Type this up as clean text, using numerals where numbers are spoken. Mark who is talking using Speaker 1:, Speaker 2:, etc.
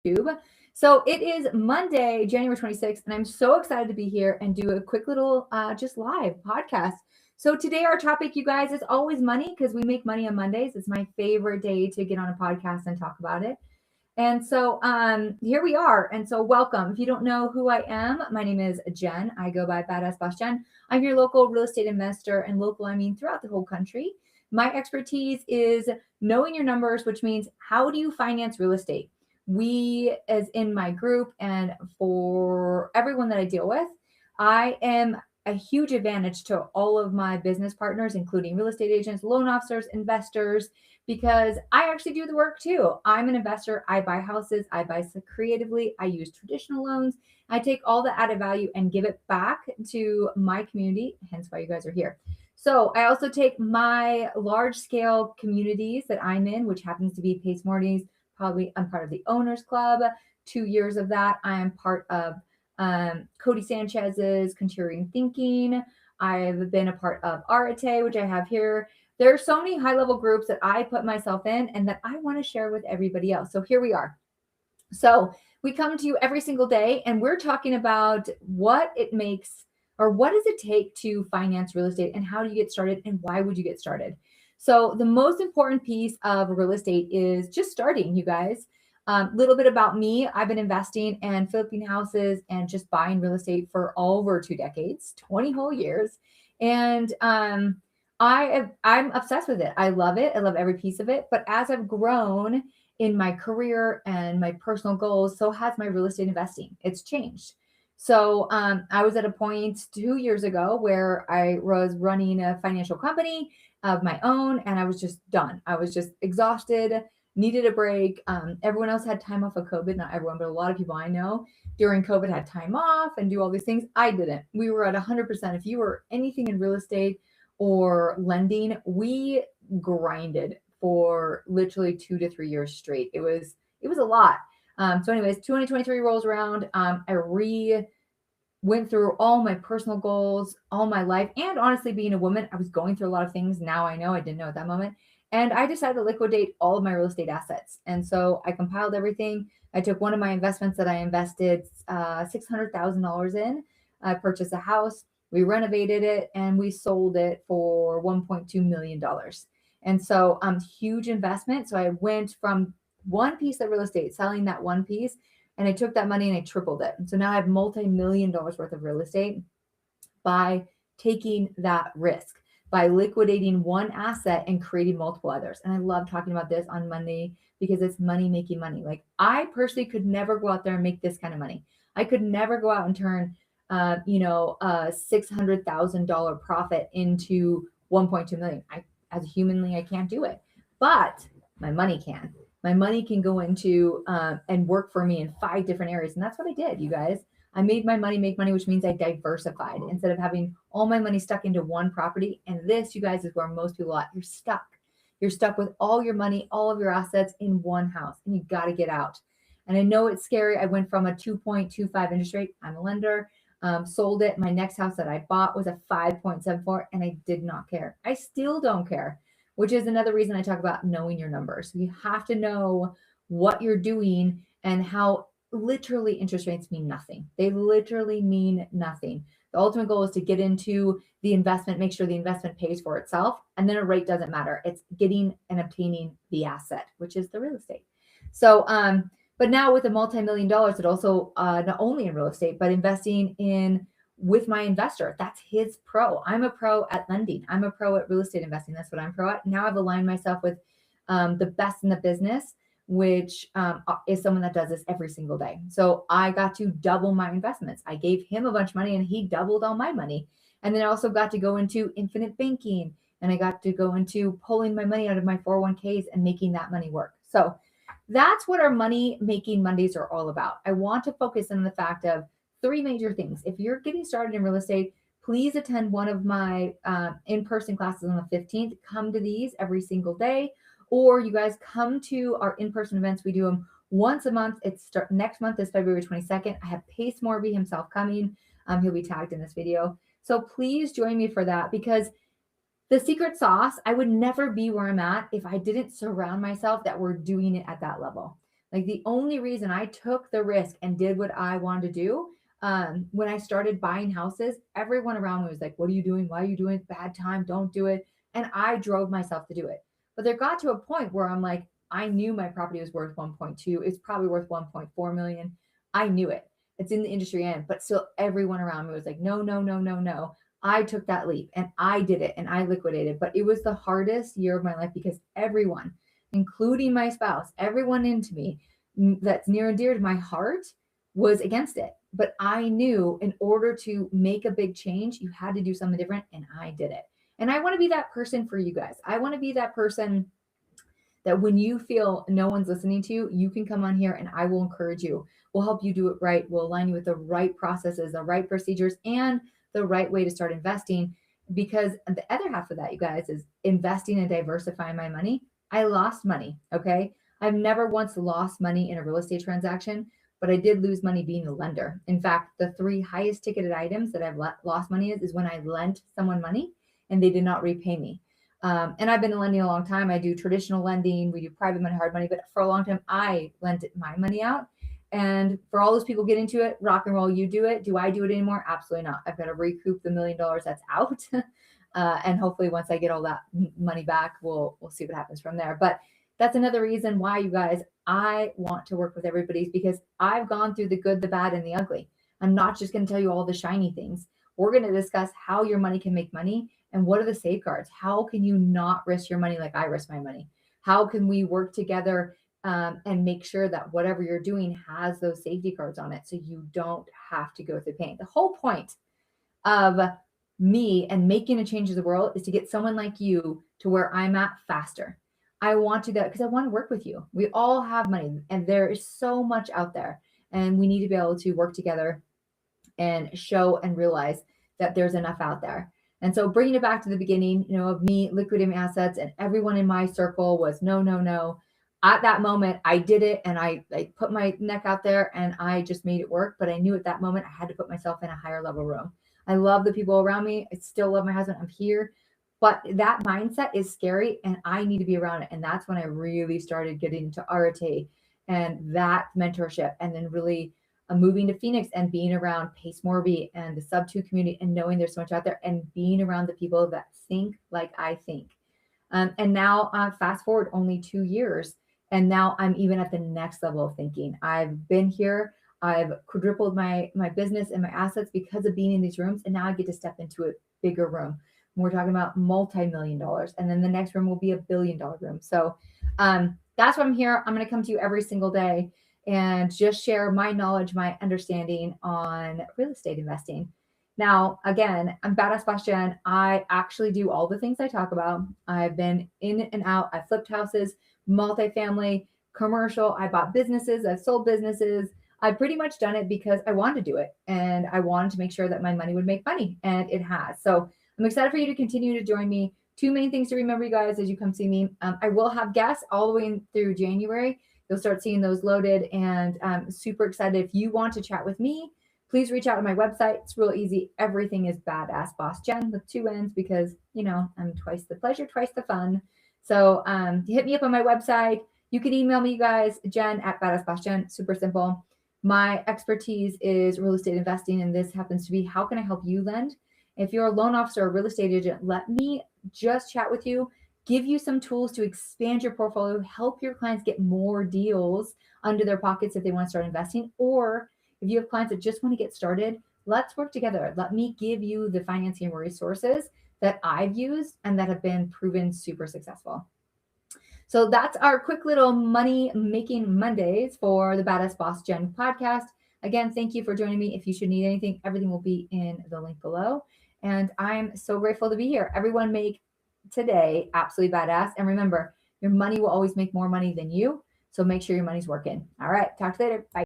Speaker 1: YouTube. So it is Monday, January 26th, and I'm so excited to be here and do a quick little just live podcast. So today our topic, you guys, is always money because we make money on Mondays. It's my favorite day to get on a podcast and talk about it. And so here we are. And so welcome. If you don't know who I am, my name is Jen. I go by Badass Boss Jen. I'm your local real estate investor, and local, I mean throughout the whole country. My expertise is knowing your numbers, which means how do you finance real estate? We, as in my group and for everyone that I deal with, I am a huge advantage to all of my business partners, including real estate agents, loan officers, investors, because I actually do the work too. I'm an investor. I buy houses. I buy creatively. I use traditional loans. I take all the added value and give it back to my community, hence why you guys are here. So I also take my large scale communities that I'm in, which happens to be Pace Mornings. Probably I'm part of the Owners Club. 2 years of that. I am part of Cody Sanchez's Contrarian Thinking. I've been a part of Arate, which I have here. There are so many high level groups that I put myself in and that I want to share with everybody else. So here we are. So we come to you every single day and we're talking about what it makes or what does it take to finance real estate and how do you get started and why would you get started? So the most important piece of real estate is just starting, you guys. Little bit about me. I've been investing and flipping houses and just buying real estate for over 2 decades, 20 whole years. And I'm obsessed with it. I love it. I love every piece of it. But as I've grown in my career and my personal goals, so has my real estate investing. It's changed. So I was at a point 2 years ago where I was running a financial company of my own and I was just done. I was just exhausted, needed a break. Everyone else had time off of COVID. Not everyone, but a lot of people I know during COVID had time off and do all these things. I didn't. We were at 100%. If you were anything in real estate or lending, we grinded for literally 2 to 3 years straight. It was a lot. So anyways, 2023 rolls around. I went through all my personal goals, all my life, and honestly, being a woman, I was going through a lot of things. Now I know, I didn't know at that moment. And I decided to liquidate all of my real estate assets. And so I compiled everything. I took one of my investments that I invested $600,000 in. I purchased a house, we renovated it, and we sold it for $1.2 million. And so huge investment. So I went from one piece of real estate, selling that one piece, and I took that money and I tripled it. And so now I have multi-million dollars worth of real estate by taking that risk, by liquidating one asset and creating multiple others. And I love talking about this on Monday because it's money making money. Like I personally could never go out there and make this kind of money. I could never go out and turn, a $600,000 profit into 1.2 million. As a humanly, I can't do it, but my money can. My money can go into and work for me in 5 different areas. And that's what I did, you guys. I made my money make money, which means I diversified instead of having all my money stuck into one property. And this, you guys, is where most people are. You're stuck. You're stuck with all your money, all of your assets in one house, and you got to get out. And I know it's scary. I went from a 2.25 interest rate. I'm a lender. Sold it. My next house that I bought was a 5.74, and I did not care. I still don't care, which is another reason I talk about knowing your numbers. You have to know what you're doing and how literally interest rates mean nothing. They literally mean nothing. The ultimate goal is to get into the investment, make sure the investment pays for itself, and then a rate doesn't matter. It's getting and obtaining the asset, which is the real estate. So, but now with a multi-million dollars, it also not only in real estate, but investing in with my investor. That's his pro. I'm a pro at lending. I'm a pro at real estate investing. That's what I'm pro at. Now I've aligned myself with the best in the business, which is someone that does this every single day. So I got to double my investments. I gave him a bunch of money and he doubled all my money. And then I also got to go into infinite banking and I got to go into pulling my money out of my 401ks and making that money work. So that's what our money making Mondays are all about. I want to focus on the fact of 3 major things. If you're getting started in real estate, please attend one of my in-person classes on the 15th. Come to these every single day. Or you guys come to our in-person events. We do them once a month. Next month is February 22nd. I have Pace Morby himself coming. He'll be tagged in this video. So please join me for that because the secret sauce, I would never be where I'm at if I didn't surround myself that we're doing it at that level. Like the only reason I took the risk and did what I wanted to do, when I started buying houses, everyone around me was like, what are you doing? Why are you doing it? Bad time. Don't do it. And I drove myself to do it. But there got to a point where I'm like, I knew my property was worth 1.2. It's probably worth 1.4 million. I knew it. It's in the industry end, but still everyone around me was like, no, no, no, no, no. I took that leap and I did it and I liquidated. But it was the hardest year of my life because everyone, including my spouse, everyone into me that's near and dear to my heart was against it. But I knew in order to make a big change, you had to do something different. And I did it. And I want to be that person for you guys. I want to be that person that when you feel no one's listening to you, you can come on here and I will encourage you. We'll help you do it right. We'll align you with the right processes, the right procedures, and the right way to start investing. Because the other half of that, you guys, is investing and diversifying my money. I lost money. Okay. I've never once lost money in a real estate transaction, but I did lose money being a lender. In fact, the 3 highest ticketed items that I've lost money is when I lent someone money and they did not repay me. And I've been lending a long time. I do traditional lending. We do private money, hard money. But for a long time, I lent my money out. And for all those people getting to it, rock and roll, you do it. Do I do it anymore? Absolutely not. I've got to recoup the $1 million that's out. And hopefully once I get all that money back, we'll see what happens from there. But that's another reason why, you guys, I want to work with everybody, because I've gone through the good, the bad, and the ugly. I'm not just going to tell you all the shiny things. We're going to discuss how your money can make money and what are the safeguards. How can you not risk your money like I risk my money? How can we work together and make sure that whatever you're doing has those safety cards on it so you don't have to go through pain? The whole point of me and making a change in the world is to get someone like you to where I'm at faster. I want to do that because I want to work with you. We all have money and there is so much out there, and we need to be able to work together and show and realize that there's enough out there. And so bringing it back to the beginning, of me liquidating assets, and everyone in my circle was no, no, no. At that moment, I did it and I put my neck out there and I just made it work. But I knew at that moment I had to put myself in a higher level room. I love the people around me. I still love my husband. I'm here. But that mindset is scary and I need to be around it. And that's when I really started getting into Arete and that mentorship, and then really moving to Phoenix and being around Pace Morby and the Sub 2 community and knowing there's so much out there and being around the people that think like I think. And now fast forward only 2 years, and now I'm even at the next level of thinking. I've been here. I've quadrupled my business and my assets because of being in these rooms. And now I get to step into a bigger room. We're talking about multi-million dollars. And then the next room will be $1 billion room. So that's why I'm here. I'm going to come to you every single day and just share my knowledge, my understanding on real estate investing. Now, again, I'm Badass Boss Jen. I actually do all the things I talk about. I've been in and out. I flipped houses, multifamily, commercial. I bought businesses. I've sold businesses. I've pretty much done it because I wanted to do it. And I wanted to make sure that my money would make money. And it has. So I'm excited for you to continue to join me. 2 main things to remember, you guys, as you come see me. I will have guests all the way through January. You'll start seeing those loaded, and I'm super excited. If you want to chat with me, please reach out to my website. It's real easy. Everything is Badass Boss Jen with 2 N's because, I'm twice the pleasure, twice the fun. So hit me up on my website. You can email me, you guys, Jen at Badass Boss Jen. Super simple. My expertise is real estate investing, and this happens to be how can I help you lend? If you're a loan officer or a real estate agent, let me just chat with you, give you some tools to expand your portfolio, help your clients get more deals under their pockets if they want to start investing. Or if you have clients that just want to get started, let's work together. Let me give you the financing resources that I've used and that have been proven super successful. So that's our quick little money making Mondays for the Badass Boss Jen podcast. Again, thank you for joining me. If you should need anything, everything will be in the link below. And I'm so grateful to be here. Everyone make today absolutely badass. And remember, your money will always make more money than you. So make sure your money's working. All right. Talk to you later. Bye.